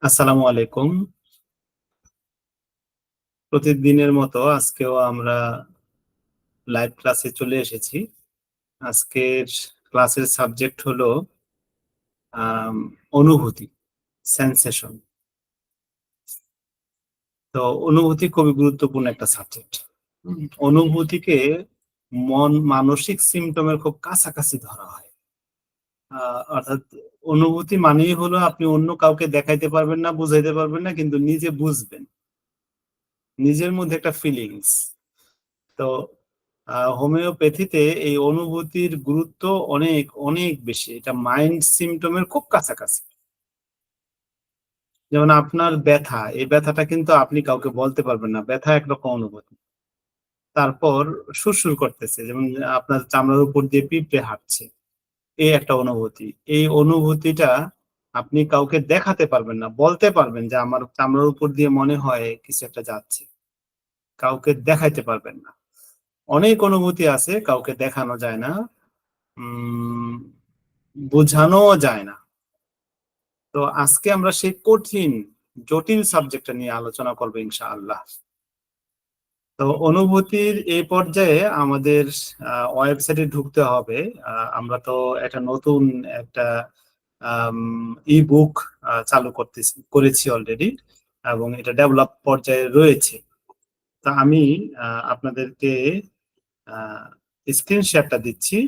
আসসালামু আলাইকুম। প্রতিদিনের মতো আজকেও আমরা লাইভ ক্লাসে চলে এসেছি। আজকের ক্লাসের সাবজেক্ট হলো আম, অনুভূতি, সেন্সেশন। তো অনুভূতি খুবই গুরুত্বপূর্ণ একটা সাবজেক্ট। অনুভূতিকে মানসিক সিমটমের খুব কাছাকাছি ধরা হয়। অর্থাৎ অনুভূতি মানেই হলো আপনি অন্য কাউকে দেখাইতে পারবেন না, বুঝাইতে পারবেন না, কিন্তু নিজে বুঝবেন, নিজের মধ্যে একটা ফিলিংস। তো হোমিওপ্যাথিতে এই অনুভূতির গুরুত্ব অনেক অনেক বেশি, এটা মাইন্ড সিমটমের খুব কাছাকাছি। যেমন আপনার ব্যথা, এই ব্যথাটা কিন্তু আপনি কাউকে বলতে পারবেন না, ব্যথা একরকম অনুভূতি। তারপর সুরসুর করতেছে, যেমন আপনার চামড়ার উপর দিয়ে পিঁপড়ে হাঁটছে, এই একটা অনুভূতি। এই অনুভূতিটা আপনি কাউকে দেখাতে পারবেন না, বলতে পারবেন যে আমার চামড়ার উপর দিয়ে মনে হয় কিছু একটা যাচ্ছে, কাউকে দেখাইতে পারবেন না। অনেক অনুভূতি আছে কাউকে দেখানো যায় না, উম বোঝানো যায় না। তো আজকে আমরা সেই কঠিন জটিল সাবজেক্টটা নিয়ে আলোচনা করবো ইনশাআল্লাহ। তো অনুভূতির এই পর্যায়ে আমাদের ওয়েবসাইটে ঢুকতে হবে। আমরা তো একটা নতুন একটা ই বুক চালু করেছি অলরেডি, এবং এটা ডেভেলপ পর্যায়ে রয়েছে। তা আমি আপনাদেরকে স্ক্রিন শেয়ারটা দিচ্ছি।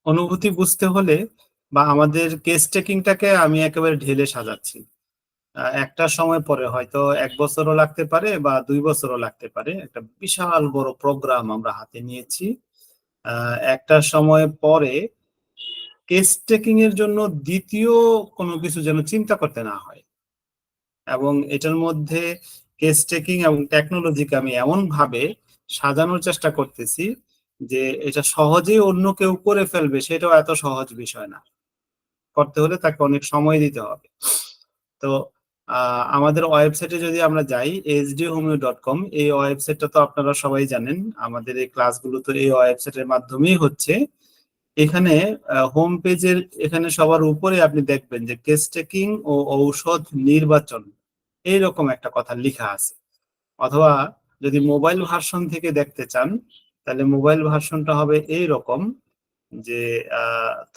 অনুভূতি বুঝতে হলে বা আমাদের কেস টেকিংটাকে আমি একেবারে ঢেলে সাজাচ্ছি। একটা সময় পরে হয়তো 1 বছরও লাগতে পারে বা 2 বছরও লাগতে পারে, একটা বিশাল বড় প্রোগ্রাম আমরা হাতে নিয়েছি। একটা সময় পরে কেস টেকিং এর জন্য দ্বিতীয় কোনো কিছু যেন চিন্তা করতে না হয়। এবং এটার মধ্যে কেস টেকিং এবং টেকনোলজিকে আমি এমন ভাবে সাজানোর চেষ্টা করতেছি যে এটা সহজেই অন্য কেউ করে ফেলবে, সেটাও এত সহজ বিষয় না। করতে হলে তাকে অনেক সময় দিতে হবে। তো আমাদের ওয়েবসাইটে যদি আমরা যাই, hdhomeo.com, এই ওয়েবসাইটটা তো আপনারা সবাই জানেন, আমাদের এই ক্লাসগুলো তো এই ওয়েবসাইটের মাধ্যমেই হচ্ছে। এখানে হোম পেজের এখানে সবার উপরে আপনি দেখবেন যে কেস টেকিং ও ঔষধ নির্বাচন, এইরকম একটা কথা লেখা আছে। অথবা যদি মোবাইল ভার্সন থেকে দেখতে চান, তাহলে মোবাইল ভার্সনটা হবে এই রকম, যে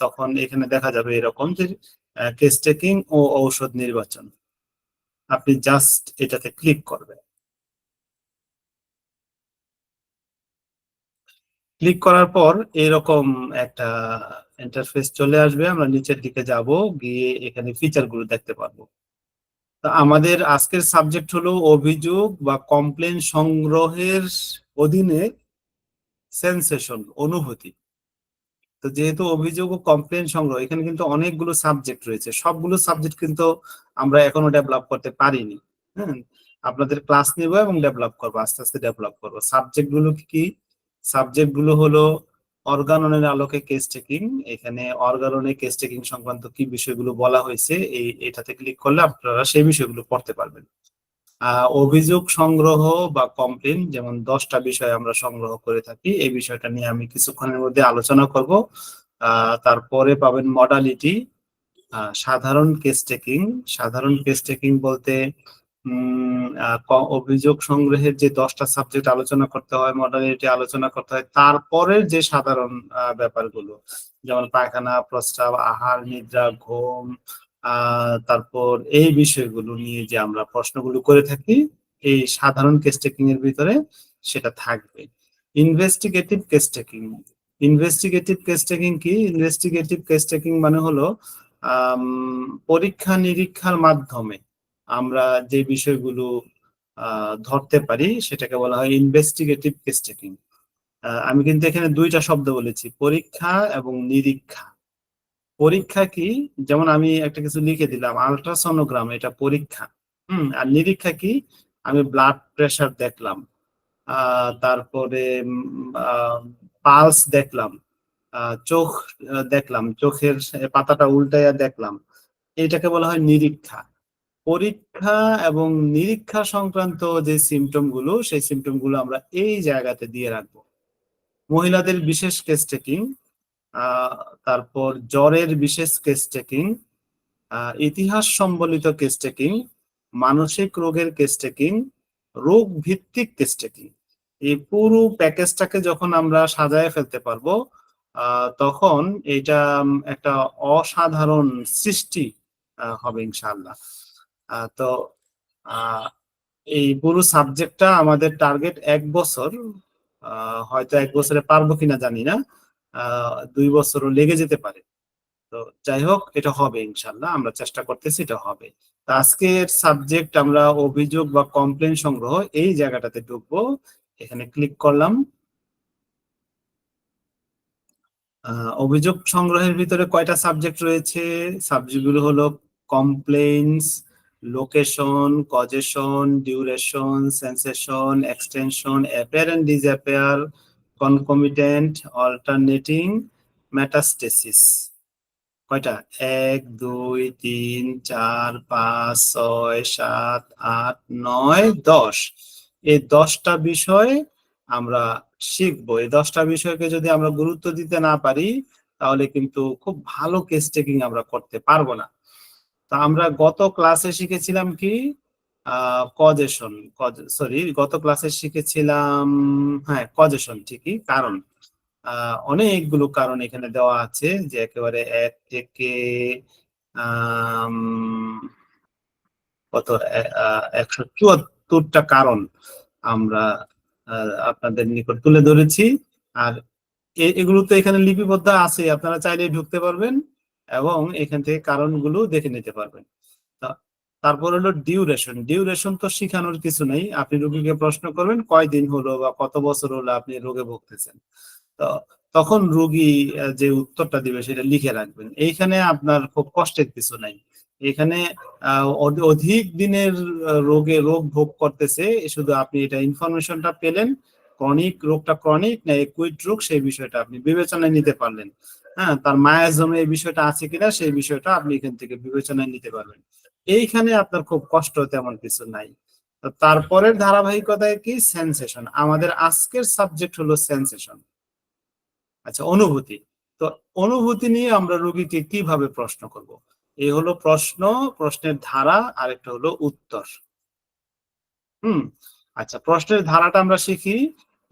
তখন এখানে দেখা যাবে এরকম যে কেস টেকিং ও ঔষধ নির্বাচন। আপনি জাস্ট এটাতে ক্লিক করবেন। ক্লিক করার পর এরকম একটা ইন্টারফেস চলে আসবে। আমরা নিচের দিকে যাব, গিয়ে এখানে ফিচার গুলো দেখতে পারবো। তো আমাদের আজকের সাবজেক্ট হলো অভিযোগ বা কমপ্লেন সংগ্রহের অধীনে সেন্সেশন, অনুভূতি। তো যেহেতু অভিযোগ ও কমপ্লেন সংগ্রহ, এখানে কিন্তু অনেকগুলো সাবজেক্ট রয়েছে, সবগুলো সাবজেক্ট কিন্তু আমরা এখনো ডেভেলপ করতে পারিনি। হ্যাঁ, আপনাদের ক্লাস নিব এবং ডেভেলপ করবো, আস্তে আস্তে ডেভেলপ করবো। সাবজেক্ট গুলো কি কি? সাবজেক্ট গুলো হলো অর্গাননের আলোকে কেস টেকিং। এখানে অর্গাননে কেস টেকিং সংক্রান্ত কি বিষয়গুলো বলা হয়েছে, এটাতে ক্লিক করলে আপনারা সেই বিষয়গুলো পড়তে পারবেন। অভিযোগ সংগ্রহ বা কমপ্লেন, যেমন 10টা বিষয় আমরা সংগ্রহ করে থাকি, এই বিষয়টা নিয়ে আমি কিছুক্ষণের মধ্যে আলোচনা করব। তারপরে পাবেন মডালিটি, সাধারণ কেস টেকিং। সাধারণ কেস টেকিং বলতে অভিযোগ সংগ্রহের যে 10টা সাবজেক্ট আলোচনা করতে হয়, মডালিটি আলোচনা করতে হয়, তারপরের যে সাধারণ ব্যাপারগুলো, যেমন পায়খানা, প্রস্রাব, আহার, নিদ্রা, ঘুম, তারপর এই বিষয়গুলো নিয়ে যে আমরা প্রশ্নগুলো করে থাকি, এই সাধারণ কেস টেকিং এর ভিতরে সেটা থাকবে। Investigative case taking. Investigative case taking কি? ইনভেস্টিগেটিভ কেস টেকিং মানে হলো পরীক্ষা নিরীক্ষার মাধ্যমে আমরা যে বিষয়গুলো ধরতে পারি, সেটাকে বলা হয় ইনভেস্টিগেটিভ কেস টেকিং। আমি কিন্তু এখানে দুইটা শব্দ বলেছি, পরীক্ষা এবং নিরীক্ষা। পরীক্ষা কি? যেমন আমি একটা কিছু লিখে দিলাম, আলট্রাসোনোগ্রাম, এটা পরীক্ষা। আর নিরীক্ষা কি? আমি ব্লাড প্রেশার দেখলাম, তারপরে পালস দেখলাম, চোখ দেখলাম, চোখের পাতাটা উল্টাইয়া দেখলাম, এটাকে বলা হয় নিরীক্ষা। পরীক্ষা এবং নিরীক্ষা সংক্রান্ত যে সিমটম গুলো, সেই সিমটম গুলো আমরা এই জায়গাতে দিয়ে রাখবো। মহিলাদের বিশেষ কেস টেকিং, তারপর জ্বরের বিশেষ কেস টেকিং, ইতিহাস সম্বলিত কেস টেকিং, মানসিক রোগের কেস টেকিং, রোগ ভিত্তিক কেস টেকিং। এই পুরো প্যাকেজটাকে যখন আমরা সাজায় ফেলতে পারবো, তখন এটা একটা অসাধারণ সৃষ্টি হবে ইনশাআল্লাহ। তো এই পুরো সাবজেক্টটা আমাদের টার্গেট 1 বছর। হয়তো 1 বছরে পারবো কিনা জানি না, 2 বছরও লেগে যেতে পারে। তো যাই হোক, এটা হবে ইনশাল্লাহ, আমরা চেষ্টা করতেছি, এটা হবে। তো আজকের সাবজেক্ট আমরা অভিযোগ বা কমপ্লেন সংগ্রহ, এই জায়গাটাতে ঢুকবো। এখানে ক্লিক করলাম। অভিযোগ সংগ্রহের ভিতরে কয়টা সাবজেক্ট রয়েছে? সাবজেক্টগুলো হলো complaints, location, causation, duration, sensation, extension, appear and disappear, concomitant, alternating, metastasis. কয়টা? 1 2 3 4 5 6 7 8 9 10। এই 10টা বিষয় আমরা শিখবো। এই 10টা বিষয়কে যদি আমরা গুরুত্ব দিতে না পারি, তাহলে কিন্তু খুব ভালো কেস টেকিং আমরা করতে পারবো না। তো আমরা গত ক্লাসে শিখেছিলাম কি? কজেশন, সরি, গত ক্লাসে শিখেছিলাম, হ্যাঁ, কজেশন, ঠিকই। কারণ অনেকগুলো কারণ এখানে দেওয়া আছে, যে একেবারে 1 থেকে কত 174টা কারণ আমরা আপনাদের নিকট তুলে ধরেছি। আর এগুলো তো এখানে লিপিবদ্ধ আছে, আপনারা চাইলে ঢুকতে পারবেন এবং এখান থেকে কারণগুলো দেখে নিতে পারবেন। তারপর হলো ডিউরেশন। ডিউরেশন তো শিখানোর কিছু নেই, আপনি রোগীকে প্রশ্ন করবেন কয়দিন হলো বা কত বছর হলো আপনি রোগে ভুগতেছেন। তো তখন রোগী যে উত্তরটা দিবে সেটা লিখে রাখবেন। এইখানে আপনার খুব কষ্টের কিছু নাই। এখানে অধিক দিনের রোগ ভোগ করতেছে, শুধু আপনি এটা ইনফরমেশনটা পেলেন, ক্রনিক রোগটা ক্রনিক না একুইট রোগ, সেই বিষয়টা আপনি বিবেচনায় নিতে পারলেন। হ্যাঁ, তার মায়ের জন্য এই বিষয়টা আছে কিনা, সেই বিষয়টা আপনি এখান থেকে বিবেচনায় নিতে পারবেন। এইখানে আপনার খুব কষ্ট তেমন কিছু নাই। তারপরের ধারাবাহিকতায় কি? সেন্সেশন। আমাদের আজকের সাবজেক্ট হলো সেন্সেশন। আচ্ছা, অনুভূতি। তো অনুভূতি নিয়ে আমরা রোগীকে কিভাবে প্রশ্ন করব? এই হলো প্রশ্ন, প্রশ্নের ধারা, আর একটা হলো উত্তর। আচ্ছা, প্রশ্নের ধারাটা আমরা শিখি।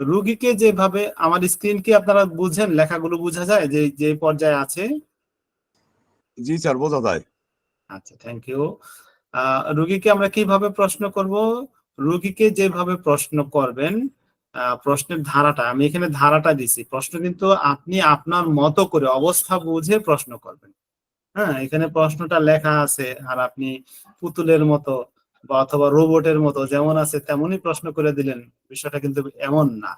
রোগীকে যেভাবে, আমার স্ক্রিন কি আপনারা বুঝেন? লেখাগুলো বোঝা যায় যে যে পর্যায়ে আছে? জি স্যার, বোঝা যায়। আচ্ছা, থ্যাংক ইউ। রোগীকে আমরা কিভাবে প্রশ্ন করব? রোগীকে যেভাবে প্রশ্ন করবেন, প্রশ্নের ধারাটা, আমি এখানে ধারাটা দিছি। প্রশ্ন কিন্তু আপনি আপনার মতো করে অবস্থা বুঝে প্রশ্ন করবেন। হ্যাঁ, এখানে প্রশ্নটা লেখা আছে, আর আপনি পুতুলের মতো বা অথবা রোবটের মতো যেমন আছে তেমনই প্রশ্ন করে দিলেন, বিষয়টা কিন্তু এমন না।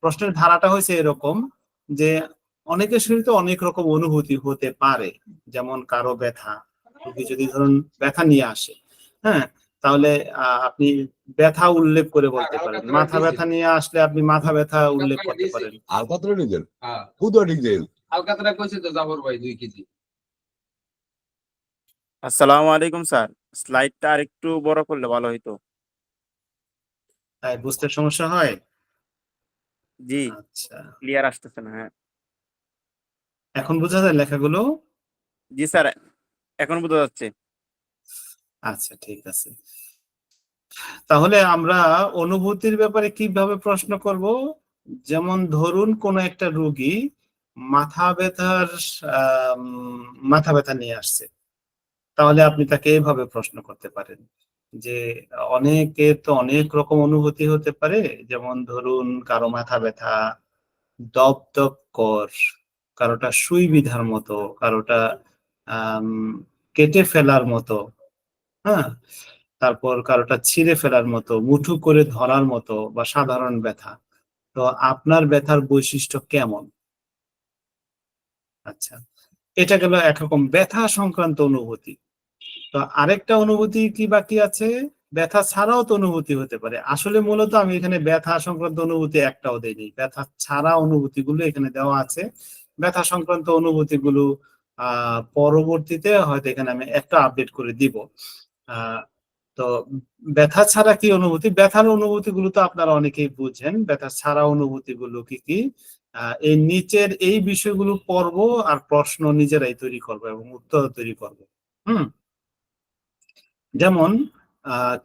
প্রশ্নের ধারাটা হয়েছে এরকম যে অনেকের শরীরে অনেক রকম অনুভূতি হতে পারে। যেমন কারো ব্যথা, রোগী যদি ধরুন ব্যথা নিয়ে আসে, হ্যাঁ, তাহলে আপনি ব্যথা উল্লেখ করে বলতে পারেন। মাথা ব্যথা নিয়ে আসলে আপনি মাথা ব্যথা উল্লেখ করতে পারেন। আলকাতরা ডিজেল, খুদা ডিজেল, আলকাতরা কইছে তো জাবর ভাই 2 কেজি। আসসালামু আলাইকুম স্যার, স্লাইডটা আর একটু বড় করলে ভালো হইতো। তাই বুঝতে সমস্যা হয়? জি, আচ্ছা, ক্লিয়ার আসতেছে না। হ্যাঁ এখন বোঝা যায় লেখাগুলো? জি স্যার, এখন বোঝা যাচ্ছে। আচ্ছা, ঠিক আছে। তাহলে আমরা অনুভূতির ব্যাপারে কিভাবে প্রশ্ন করব? যেমন ধরুন কোন একটা রোগী মাথা ব্যথার আম, মাথা ব্যথা নিয়ে আসছে, তাহলে আপনি তাকে এইভাবে প্রশ্ন করতে পারেন যে অনেকের তো অনেক রকম অনুভূতি হতে পারে। যেমন ধরুন কারো মাথা ব্যথা দপদপ কর, কারোটা সুই বিধার মতো, কারোটা আম, কেটে ফেলার মতো, হ্যাঁ, তারপর কারোটা ছিঁড়ে ফেলার মতো, মুঠো করে ধরার মতো, বা সাধারণ ব্যথা। তো আপনার ব্যথার বৈশিষ্ট্য কেমন? আচ্ছা, এটা গেল একরকম ব্যথা সংক্রান্ত অনুভূতি। তো আরেকটা অনুভূতি কি বাকি আছে? ব্যথা ছাড়াও তো অনুভূতি হতে পারে। আসলে মূলত আমি এখানে ব্যথা সংক্রান্ত অনুভূতি একটাও দেইনি, ব্যথা ছাড়া অনুভূতিগুলো এখানে দেওয়া আছে। ব্যথা সংক্রান্ত অনুভূতিগুলো পরবর্তীতে হয়তো এখানে আমি একটা আপডেট করে দিব। তো ব্যথা ছাড়া কি অনুভূতি? ব্যথার অনুভূতিগুলো তো আপনারা অনেকেই বুঝেন। ব্যথা ছাড়া অনুভূতিগুলো কি কি? এই নিচের এই বিষয়গুলো পড়ব আর প্রশ্ন নিজেরাই তৈরি করব এবং উত্তর তৈরি করব। হুম। যেমন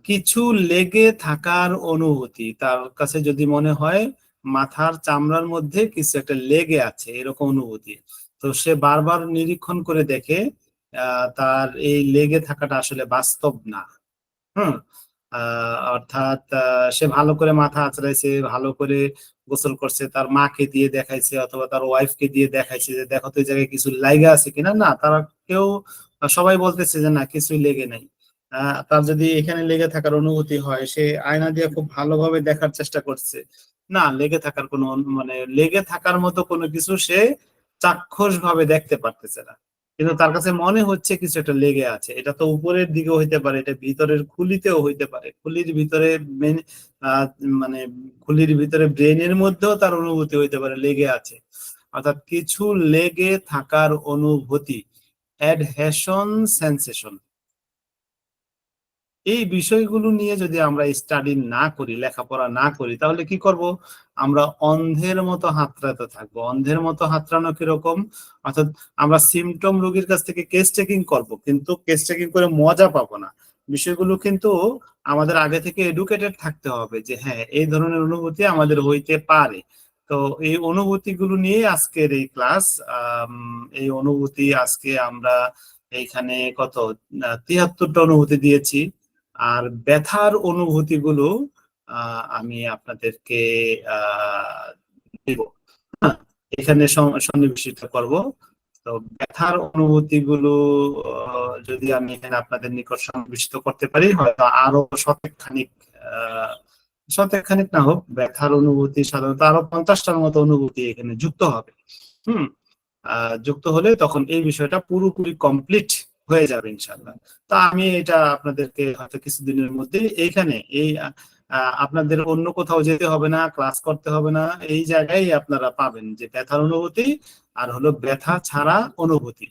কিছু লেগে থাকার অনুভূতি, তার কাছে যদি মনে হয় মাথার চামড়ার মধ্যে কিছু একটা লেগে আছে, এরকম অনুভূতি, তো সে বারবার নিরীক্ষণ করে দেখে তার এই লেগে থাকাটা আসলে বাস্তব না। হুম। অর্থাৎ সে ভালো করে মাথা আঁচড়াইছে, ভালো করে গোসল করছে, তার মাকে দিয়ে দেখাইছে অথবা তার ওয়াইফকে দিয়ে দেখাইছে যে দেখো তো এই জায়গায় কিছু লাইগা আছে কিনা, না তারা কেউ, সবাই বলতেছে যে না কিছুই লেগে নাই। তার যদি এখানে লেগে থাকার অনুভূতি হয়, সে আয়না দিয়ে খুব ভালোভাবে দেখার চেষ্টা করছে, না লেগে থাকার কোনো মানে লেগে থাকার মতো কোনো কিছু সে চাক্ষুষ ভাবে দেখতে পারতেছে না, কিন্তু তার কাছে মনে হচ্ছে কিছু একটা লেগে আছে। এটা তো উপরের দিকেও হইতে পারে, এটা ভিতরের খুলিতেও হইতে পারে, খুলির ভিতরে আহ, মানে খুলির ভিতরে ব্রেনের মধ্যেও তার অনুভূতি হইতে পারে লেগে আছে। অর্থাৎ কিছু লেগে থাকার অনুভূতি, অ্যাডহেশন সেন্সেশন। এই বিষয়গুলো নিয়ে যদি আমরা স্টাডি না করি, লেখাপড়া না করি, তাহলে কি করব? আমরা অন্ধের মতো হাতড়াতে থাকবো। অন্ধের মতো হাতড়ানো কিরকম? অর্থাৎ আমরা সিমটম রোগীর কাছ থেকে কেস টেকিং করব, কিন্তু কেস টেকিং করে মজা পাবো না। বিষয়গুলো কিন্তু আমাদের আগে থেকে এডুকেটেড থাকতে হবে যে হ্যাঁ এই ধরনের অনুভূতি আমাদের হইতে পারে। তো এই অনুভূতিগুলো নিয়ে আজকের এই ক্লাস। এই অনুভূতি আজকে আমরা এইখানে কত 73টা অনুভূতি দিয়েছি। আর ব্যথার অনুভূতিগুলো আমি আপনাদেরকে দিব, হ্যাঁ, এখানে সন্নিবেশিত করব। তো ব্যথার অনুভূতিগুলো যদি আমি এখানে আপনাদের নিকট সন্নিবেশিত করতে পারি, হয়তো আরো শতেক খানিক না হোক, ব্যথার অনুভূতি সাধারণত আরো 50টার মতো অনুভূতি এখানে যুক্ত হবে। হুম। যুক্ত হলে তখন এই বিষয়টা পুরোপুরি কমপ্লিট হয়ে যাবে ইনশাল্লাহ। তা আমি এটা আপনাদেরকে হয়তো কিছুদিনের মধ্যে এইখানে এই আপনাদের অন্য কোথাও যেতে হবে না, ক্লাস করতে হবে না, এই জায়গায় আপনারা পাবেন যে ব্যথার অনুভূতি আর হলো ব্যথা ছাড়া অনুভূতি,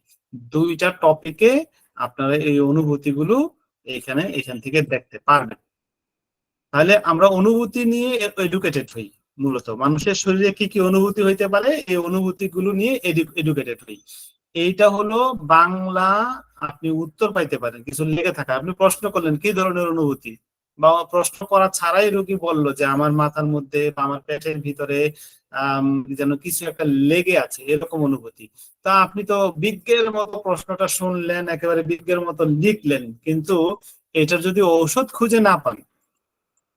দুইটা টপিকে আপনারা এই অনুভূতিগুলো এখান থেকে দেখতে পারবেন। তাহলে আমরা অনুভূতি নিয়ে এডুকেটেড হই। মূলত মানুষের শরীরে কি কি অনুভূতি হইতে পারে, এই অনুভূতিগুলো নিয়ে এডুকেটেড হই। এইটা হলো বাংলা। আপনি উত্তর পাইতে পারেন কিছু লেগে থাকা, আপনি প্রশ্ন করলেন কি ধরনের অনুভূতি, বা প্রশ্ন করা ছাড়াই রোগী বললো যে আমার মাথার মধ্যে বা আমার পেটের ভিতরে যেন কিছু একটা লেগে আছে, এরকম অনুভূতি। তা আপনি তো বিজ্ঞের মতো প্রশ্নটা শুনলেন, একেবারে বিজ্ঞের মতো লিখলেন, কিন্তু এটার যদি ঔষধ খুঁজে না পান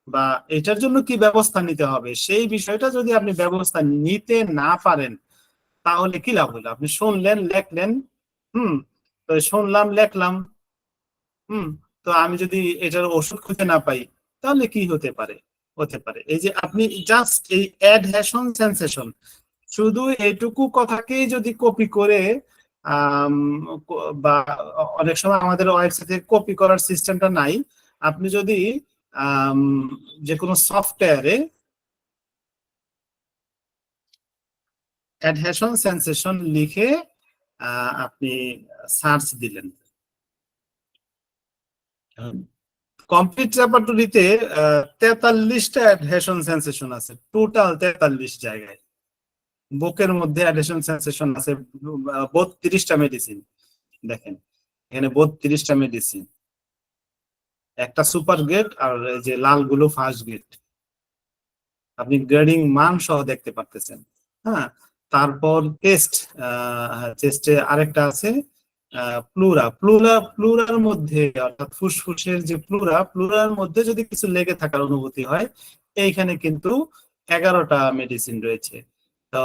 বা এটার জন্য কি ব্যবস্থা নিতে হবে, সেই বিষয়টা যদি আপনি ব্যবস্থা নিতে না পারেন, তাহলে কি লাভ হলো? আপনি শুনলেন, লেখলেন, হুম, তো শুনলাম, লেখলাম, হুম, তো আমি যদি এটার ওষুধ খুঁজে না পাই, তাহলে কি হতে পারে? হতে পারে এই যে আপনি জাস্ট এই অ্যাডহেশন সেন্সেশন, শুধু এইটুকু কথাকেই যদি কপি করে আম, বা অনেক সময় আমাদের ওয়েবসাইটে কপি করার সিস্টেমটা নাই, আপনি যদি আম, যে কোনো সফটওয়্যারে অ্যাডহেশন সেন্সেশন লিখে আপনি সার্চ দিলেন, কমপ্লিট রেপার্টরিতে 43টা অ্যাডহেশন সেন্সেশন আছে, টোটাল 43 জায়গায়। বুকের মধ্যে অ্যাডহেশন সেন্সেশন আছে 32টা মেডিসিন। দেখেন এখানে 32টা মেডিসিন, একটা সুপার গ্রেড আর এই যে লালগুলো ফার্স্ট গ্রেড, আপনি গ্রেডিং মান সহ দেখতে পারতেছেন। হ্যাঁ, তারপর চেস্টে আরেকটা আছে প্লুরার মধ্যে, অর্থাৎ ফুসফুসের যে প্লুরার মধ্যে যদি কিছু লেগে থাকার অনুভূতি হয়, এইখানে কিন্তু 11টা মেডিসিন রয়েছে। তো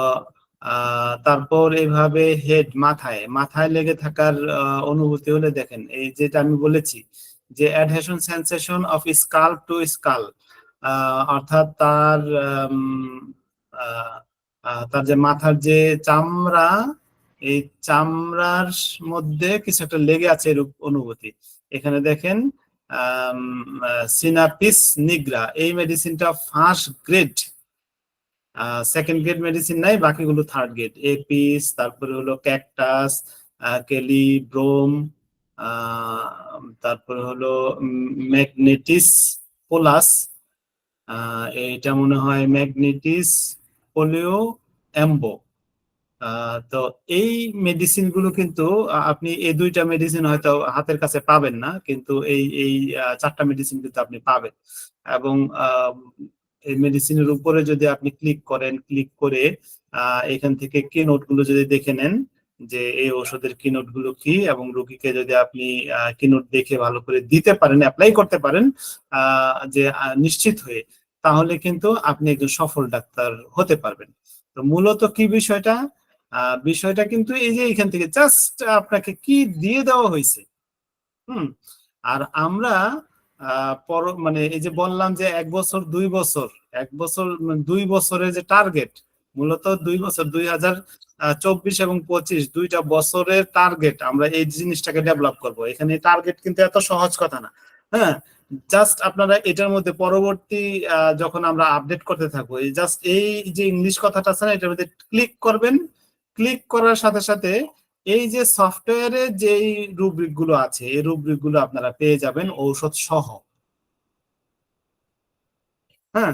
তারপর এইভাবে হেড, মাথায় মাথায় লেগে থাকার অনুভূতি হলে দেখেন এই যেটা আমি বলেছি যে adhesion sensation of skull to skull, অর্থাৎ তার যে মাথার যে চামড়া, এই চামড়ার মধ্যে কিছু একটা লেগে আছে এরূপ অনুভূতি। এখানে দেখেন সিনাপিস নিগ্রা, এই মেডিসিনটা first grade, second grade medicine নাই, বাকিগুলো থার্ড গ্রেড। এপিস, তারপরে হলো ক্যাকটাস, কেলি, ব্রোম, তারপরে হলো ম্যাগনেটিস পোলাস, এটা মনে হয় ম্যাগনেটিস পোলিও এম্বো। তো এই মেডিসিন গুলো কিন্তু আপনি এই দুইটা মেডিসিন হয়তো হাতের কাছে পাবেন না, কিন্তু এই এই চারটা মেডিসিন কিন্তু আপনি পাবেন। এবং এই মেডিসিনের উপরে যদি আপনি ক্লিক করেন, ক্লিক করে এখান থেকে কি নোট গুলো যদি দেখে নেন যে এই ওষুধের কি নোট গুলো কি, এবং রোগীকে যদি আপনি কি নোট দেখে ভালো করে দিতে পারেন, অ্যাপ্লাই করতে পারেন যে নিশ্চিত হয়ে, তাহলে কিন্তু আপনি একজন সফল ডাক্তার হতে পারবেন। তো মূলত কি বিষয়টা, বিষয়টা কিন্তু এই যে এখান থেকে জাস্ট আপনাকে কি দিয়ে দেওয়া হয়েছে। আর আমরা মানে এই যে বললাম যে 1 বছর 2 বছর, 1 বছর 2 বছরের যে টার্গেট, মূলত 2 বছর 2024 এবং 25 দুইটা বছরের টার্গেট আমরা এই জিনিসটাকে ডেভেলপ করব। এখানে টার্গেট কিন্তু এত সহজ কথা না। হ্যাঁ, জাস্ট আপনারা এটার মধ্যে পরবর্তী যখন আমরা আপডেট করতে থাকবো, এই জাস্ট এই যে ইংলিশ কথাটা আছে না, এটার মধ্যে ক্লিক করবেন। ক্লিক করার সাথে সাথে এই যে সফটওয়্যারে যেই রুব্রিক গুলো আছে, এই রুব্রিক গুলো আপনারা পেয়ে যাবেন ঔষধ সহ। হ্যাঁ,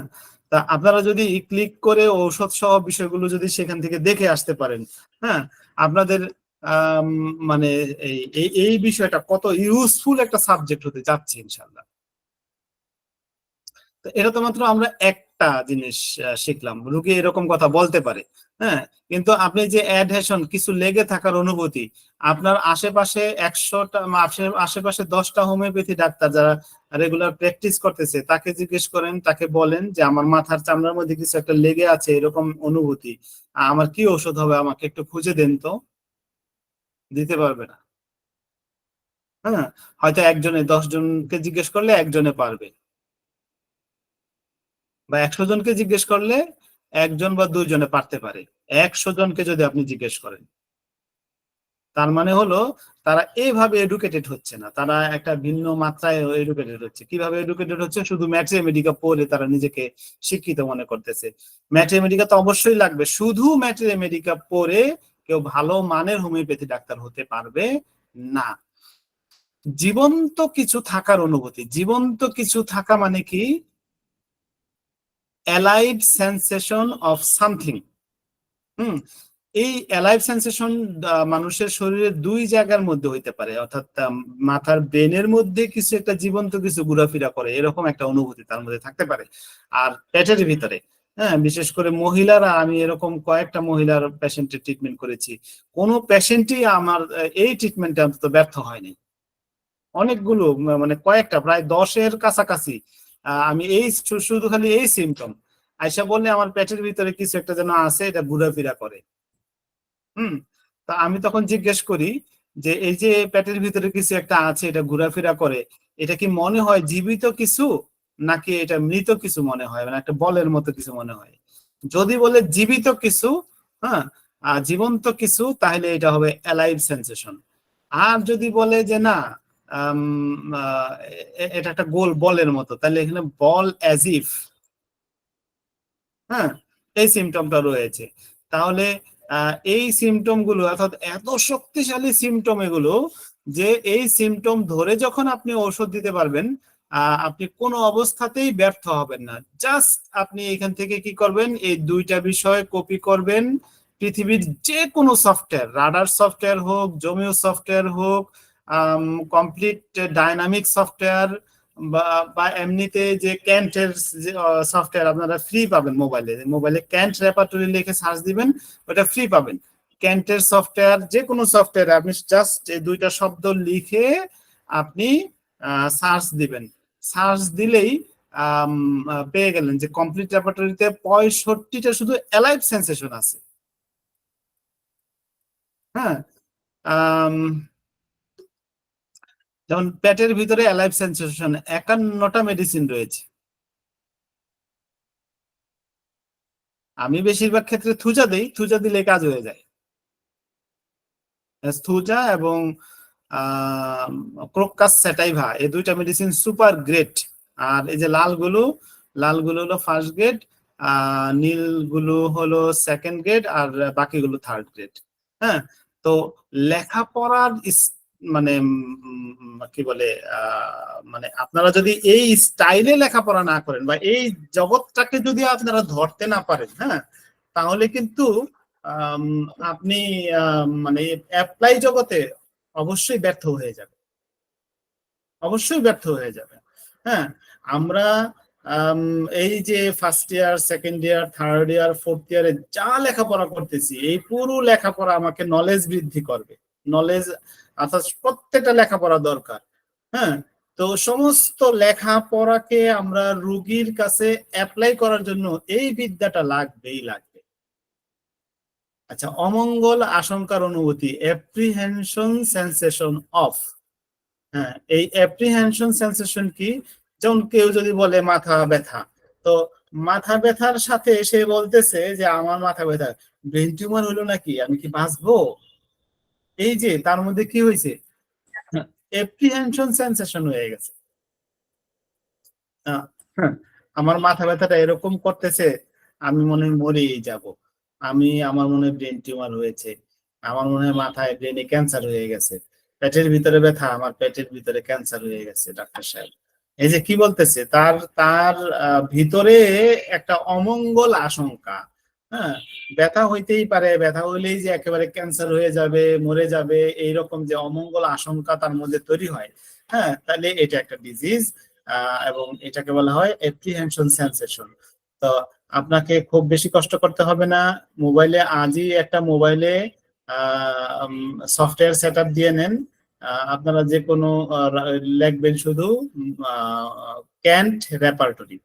তা আপনারা যদি ক্লিক করে ঔষধ সহ বিষয়গুলো যদি সেখান থেকে দেখে আসতে পারেন, হ্যাঁ, আপনাদের মানে এই বিষয়টা কত ইউজফুল একটা সাবজেক্ট হতে যাচ্ছে ইনশাল্লাহ। এটা তো মাত্র আমরা একটা জিনিস শিখলাম, রোগী এরকম কথা বলতে পারে। হ্যাঁ, কিন্তু আপনি যে অ্যাডহেশন, কিছু লেগে থাকার অনুভূতি, আপনার আশেপাশে 100টা আশেপাশে 10টা হোমিওপ্যাথি ডাক্তার যারা রেগুলার প্র্যাকটিস করতেছে, তাকে জিজ্ঞেস করেন, তাকে বলেন যে আমার মাথার চামড়ার মধ্যে কিছু একটা লেগে আছে, এরকম অনুভূতি, আমার কি ওষুধ হবে, আমাকে একটু খুঁজে দেন তো, দিতে পারবে না। হ্যাঁ, হয়তো 10 জনকে জিজ্ঞেস করলে একজনে পারবে, বা 100 জনকে জিজ্ঞেস করলে 1 জন বা 2 জনে পারতে পারে। 100 জনকে যদি আপনি জিজ্ঞেস করেন, তার মানে হলো তারা এইভাবে এডুকেটেড হচ্ছে না, তারা একটা ভিন্ন মাত্রায় এডুকেটেড হচ্ছে। কিভাবে এডুকেটেড হচ্ছে? শুধু ম্যাথমেটিকা পড়ে তারা নিজেকে শিক্ষিত মনে করতেছে। ম্যাথমেটিকা তো অবশ্যই লাগবে, শুধু ম্যাথমেটিকা পড়ে কেউ ভালো মানের হোমিওপ্যাথি ডাক্তার হতে পারবে না। জীবন্ত কিছু থাকার অনুভূতি, জীবন্ত কিছু থাকা মানে কি? Alive sensation of something. এই অ্যালাইভ সেন্সেশন মানুষের শরীরে 2 জায়গার মধ্যে হইতে পারে, অর্থাৎ মাথার ব্রেনের মধ্যে কিছু একটা জীবন্ত কিছু ঘোরাফেরা করে, এরকম একটা অনুভূতি তার মধ্যে থাকতে পারে। আর পেটের ভিতরে, হ্যাঁ, বিশেষ করে মহিলারা, আমি এরকম কয়েকটা মহিলার পেশেন্টের ট্রিটমেন্ট করেছি, কোনো পেশেন্টই আমার এই ট্রিটমেন্টে অন্তত ব্যর্থ হয়নি। অনেকগুলো, মানে কয়েকটা, প্রায় 10-এর কাছাকাছি। আমি এই শুধু খালি এই সিমটম আয়সা বললে আমার পেটের ভিতরে কিছু একটা যেন আছে, এটা ঘোরাফেরা করে। তা আমি তখন জিজ্ঞেস করি যে এই যে পেটের ভিতরে কিছু একটা আছে, এটা ঘোরাফেরা করে, এটা কি মনে হয় জীবিত কিছু, নাকি এটা মৃত কিছু মনে হয়, মানে একটা বলের মতো কিছু মনে হয়? যদি বলে জীবিত কিছু, হ্যাঁ, জীবন্ত কিছু, তাহলে এটা হবে অ্যালাইভ সেন্সেশন। আর যদি বলে যে না, এটা একটা গোল বলের মতো, তাহলে এখানে বল অ্যাজ ইফ, হ্যাঁ, এই সিমটমটা রয়েছে। তাহলে এই সিমটম গুলো, অর্থাৎ এত শক্তিশালী সিমটম এগুলো, যে এই সিমটম ধরে যখন আপনি ঔষধ দিতে পারবেন, আপনি কোনো অবস্থাতেই ব্যর্থ হবেন না। জাস্ট আপনি এখান থেকে কি করবেন, এই 2টা বিষয় কপি করবেন, পৃথিবীর যে কোনো সফটওয়্যার, রাডার সফটওয়্যার হোক, জোমিও সফটওয়্যার হোক, কমপ্লিট ডাইনামিক সফটওয়্যার, বা এমনিতে যে ক্যান্টের সফটওয়্যার আপনারা ফ্রি পাবেন, মোবাইলে ক্যান্ট রেপার্টরি লিখে সার্চ দিবেন, ওটা ফ্রি পাবেন। ক্যান্টের সফটওয়্যার, যে কোনো সফটওয়্যার আপনি জাস্ট এই 2টা শব্দ লিখে আপনি সার্চ দিবেন, সার্চ দিলেই পেয়ে গেলেন যে কমপ্লিট রেপার্টরিতে 65টা শুধু অ্যালাইভ সেন্সেশন আছে। হ্যাঁ, যেমন পেটের ভিতরে অ্যালাইভ সেন্সেশন 51টা মেডিসিন রয়েছে। আমি বেশিরভাগ ক্ষেত্রে থুজা দেই, থুজা দিলে কাজ হয়ে যায়। থুজা এবং ক্রোকাস স্যাটাইভা, এই 2টা মেডিসিন সুপার গ্রেট। আর এই যে লালগুলো হলো ফার্স্ট গ্রেড, নীলগুলো হলো সেকেন্ড গ্রেড, আর বাকিগুলো থার্ড গ্রেড। হ্যাঁ, তো লেখাপড়ার মানে কি বলে মানে আপনারা যদি এই স্টাইলে লেখাপড়া না করেন বা এই জগৎটাকে যদি আপনারা ধরতে না পারেন, হ্যাঁ, তাহলে কিন্তু আপনি মানে অ্যাপ্লাই জগতে অবশ্যই ব্যর্থ হয়ে যাবে, অবশ্যই ব্যর্থ হয়ে যাবে। হ্যাঁ, আমরা এই যে first year, second year, third year, fourth ইয়ারে যা লেখাপড়া করতেছি, এই পুরো লেখাপড়া আমাকে নলেজ বৃদ্ধি করবে, নলেজ অর্থাৎ প্রত্যেকটা লেখাপড়া দরকার। হ্যাঁ, তো সমস্ত লেখাপড়াকে আমরা রোগীর কাছে অ্যাপ্লাই করার জন্য এই বিদ্যাটা লাগবেই লাগবে। আচ্ছা, অমঙ্গল আশঙ্কার অনুভূতি, অ্যাপ্রিহেনশন সেন্সেশন অফ। হ্যাঁ, এই অ্যাপ্রিহেনশন সেন্সেশন কি? যেমন কেউ যদি বলে মাথা ব্যথা, তো মাথা ব্যথার সাথে সে বলতেছে যে আমার মাথা ব্যথা, ব্রেন টিউমার হলো নাকি, আমি কি বাঁচবো? এই যে তার মধ্যে কি হয়েছে, অ্যাপ্রিহেনশন সেন্সেশন হয়ে গেছে। আমার মাথা ব্যথাটা এরকম করতেছে, আমি মনে হয় মরেই যাব, আমার মনে হয় ব্রেন টিউমার হয়েছে, আমার মনে হয় মাথায় ব্রেনে ক্যান্সার হয়ে গেছে, পেটের ভিতরে ব্যথা, আমার পেটের ভিতরে ক্যান্সার হয়ে গেছে ডাক্তার সাহেব। এই যে কি বলতেছে, তার তার ভিতরে একটা অমঙ্গল আশঙ্কা। হ্যাঁ, ব্যথা হইতেই পারে, ব্যথা হইলেই যে একেবারে ক্যান্সার হয়ে যাবে, মরে যাবে, এইরকম যে অমঙ্গল আশঙ্কা তার মধ্যে তৈরি হয়, হ্যাঁ, তাহলে এটা একটা ডিজিজ এবং এটাকে বলা হয় অ্যাপ্রিহেনশন সেন্সেশন। তো আপনাকে খুব বেশি কষ্ট করতে হবে না, মোবাইলে আজই একটা মোবাইলে সফটওয়্যার সেট আপ দিয়ে নেন। আপনারা যে কোনো লিখবেন শুধু ক্যান্ট রেপার্টরি,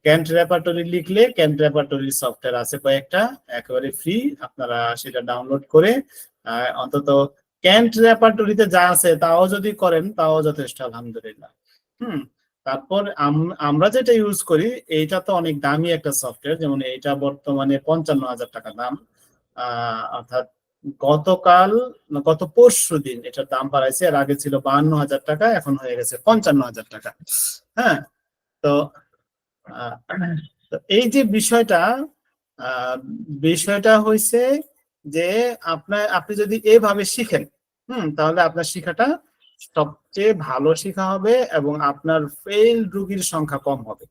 ক্যান্ট রেপার্টরি লিখলে ক্যান্ট রেপার্টরির সফটওয়্যার আছে কয়েকটা, একেবারে ফ্রি, আপনারা সেটা ডাউনলোড করে অন্তত ক্যান্ট রেপার্টরিতে যা আছে তাও যদি করেন তাও যথেষ্ট, আলহামদুলিল্লাহ। তারপর আমরা যেটা ইউজ করি এইটা তো অনেক দামি একটা সফটওয়্যার, যেমন এইটা বর্তমানে 55,000 টাকা দাম, অর্থাৎ গত পরশু দিন এটার দাম বাড়াইছে, এর আগে ছিল 52,000 টাকা, এখন হয়ে গেছে 55,000 টাকা। হ্যাঁ, তো এই যে বিষয়টা হয়েছে যে আপনি যদি এভাবে শিখেন, তাহলে আপনার শিখাটা সবচেয়ে ভালো শিখা হবে এবং আপনার ফেল রোগীর সংখ্যা কম হবে।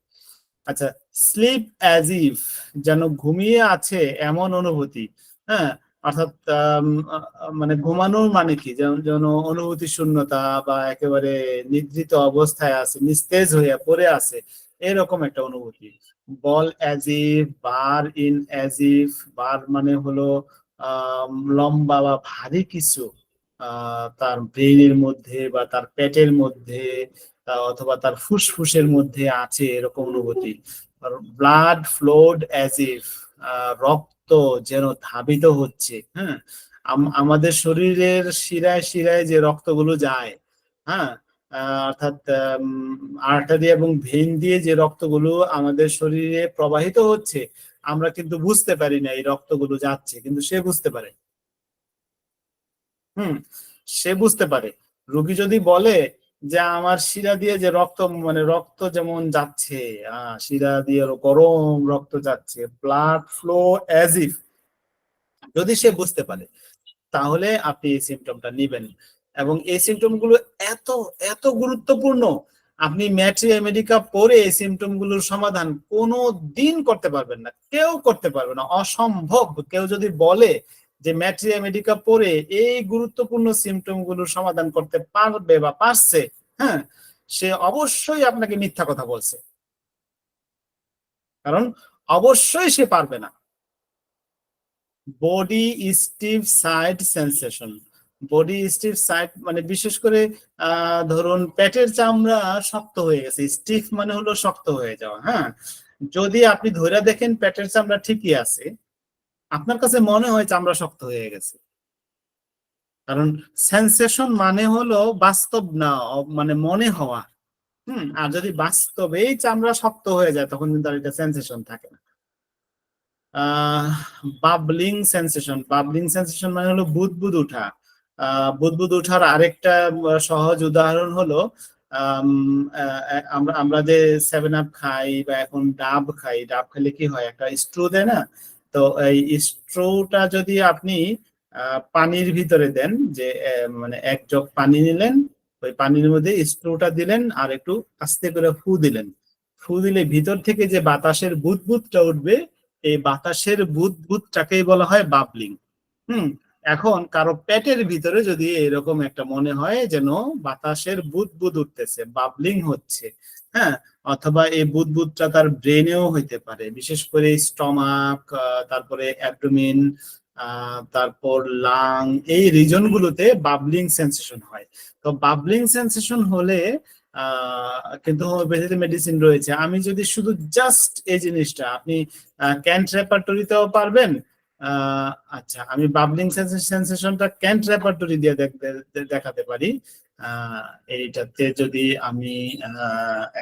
আচ্ছা, স্লিপ অ্যাজ ইফ, যেন ঘুমিয়ে আছে এমন অনুভূতি। হ্যাঁ, অর্থাৎ মানে ঘুমানোর মানে কি, যেন অনুভূতি শূন্যতা বা একেবারে নিদ্রিত অবস্থায় আছে, নিস্তেজ হয়ে পড়ে আছে, এরকম একটা অনুভূতি। Ball as if, bar in as if, bar মানে হলো লম্বা বা ভারী কিছু তার ব্রেইনের মধ্যে বা তার পেটের মধ্যে অথবা তার ফুসফুসের মধ্যে আছে, এরকম অনুভূতি। ব্লাড ফ্লোড অ্যাজ ইফ, রক্ত যেন ধাবিত হচ্ছে। হ্যাঁ, আমাদের শরীরের শিরায় শিরায় যে রক্তগুলো যায়, হ্যাঁ, অর্থাৎ আর্টারি এবং ভেইন দিয়ে যে রক্তগুলো আমাদের শরীরে প্রবাহিত হচ্ছে, আমরা কিন্তু বুঝতে পারি না এই রক্তগুলো যাচ্ছে, কিন্তু সে বুঝতে পারে। সে বুঝতে পারে। রোগী যদি বলে যে আমার শিরা দিয়ে যে রক্ত যেমন যাচ্ছে, শিরা দিয়ে গরম রক্ত যাচ্ছে, ব্লাড ফ্লো অ্যাজ ইফ, যদি সে বুঝতে পারে তাহলে আপনি এই সিমটমটা নিবেন। এবং এই সিমটম গুলো এত এত গুরুত্বপূর্ণ, আপনি ম্যাট্রিয়া মেডিকা পড়ে এই সিমটম গুলোর সমাধান কোনো দিন করতে পারবেন না, কেউ করতে পারবে না, অসম্ভব। কেউ যদি বলে যে ম্যাট্রিয়া মেডিকা পড়ে এই গুরুত্বপূর্ণ সিমটম গুলোর সমাধান করতে পারবে বা পারছে, হ্যাঁ, সে অবশ্যই আপনাকে মিথ্যা কথা বলছে, কারণ অবশ্যই সে পারবে না। বডি স্টিফ সাইড সেন্সেশন, বডি স্টিফ সাইড মানে বিশেষ করে ধরুন পেটের চামড়া শক্ত হয়ে গেছে, স্টিফ মানে হলো শক্ত হয়ে যাওয়া। হ্যাঁ, যদি আপনি ধরে দেখেন পেটের চামড়া ঠিকই আছে, আপনার কাছে মনে হয় চামড়া শক্ত হয়ে গেছে, কারণ সেন্সেশন মানে হলো বাস্তব না, মানে মনে হওয়া। আর যদি বাস্তবেই চামড়া শক্ত হয়ে যায় তখন কিন্তু আর এটা সেন্সেশন থাকে না। বাবলিং সেন্সেশন, বাবলিং সেন্সেশন মানে হলো বুদবুদ উঠা। বুদবুদ উঠার আরেকটা সহজ উদাহরণ হলো আমরা যে 7 আপ খাই বা এখন ডাব খাই, ডাব খেলে কি হয়, একটা স্ট্রো দেয় না, তো এই স্ট্রোটা যদি আপনি পানির ভিতরে দেন, যে মানে এক জগ পানি নিলেন, ওই পানির মধ্যে স্ক্রুটা দিলেন আর একটু আস্তে করে ফু দিলেন। ফু দিলে ভিতর থেকে যে বাতাসের বুদবুদটা উঠবে, এই বাতাসের বুদবুদটাকেই বলা হয় বাবলিং। এখন কারো পেটের ভিতরে যদি এরকম একটা মনে হয় যেন বাতাসের বুদবুদ উঠতেছে, বাবলিং হচ্ছে, হ্যাঁ, অথবা এই বুদবুদটা তার ব্রেনেও হইতে পারে, বিশেষ করে স্টমাক, তারপরে অ্যাবডোমেন, তারপর লাং, এই রিজন গুলোতে বাবলিং সেন্সেশন হয়। তো বাবলিং সেন্সেশন হলে কিন্তু হোমিওপ্যাথিতে মেডিসিন রয়েছে। আমি যদি শুধু জাস্ট এই জিনিসটা, আপনি ক্যান্ট রেপার্টরিতেও পারবেন। আচ্ছা, আমি বাবলিং সেন্সেশনটা ক্যান্ট রেপার্টরি দিয়ে দেখাতে পারি। এইটাতে যদি আমি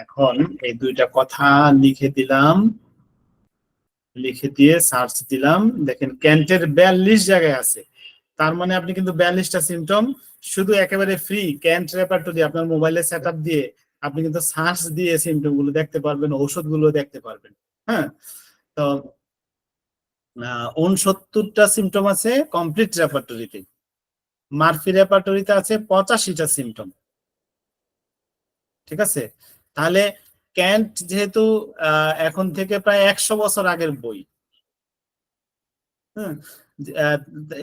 এখন এই দুইটা কথা লিখে দিলাম, লিখে দিয়ে সার্চ দিলাম, দেখেন ক্যান্টের 42 জায়গায় আছে। তার মানে আপনি কিন্তু 42টা সিমটম শুধু একেবারে ফ্রি ক্যান্ট রেপার্টরি আপনার মোবাইলে সেট আপ দিয়ে আপনি কিন্তু সার্চ দিয়ে সিমটম গুলো দেখতে পারবেন, ঔষধগুলো দেখতে পারবেন। হ্যাঁ, তো 69টা সিমটম আছে কমপ্লিট রেপার্টরিতে। মার্ফি রেপার্টরিতে আছে 85টা সিমটম। ঠিক আছে, তাহলে ক্যান্ট যেহেতু এখন থেকে প্রায় 100 বছর আগের বই,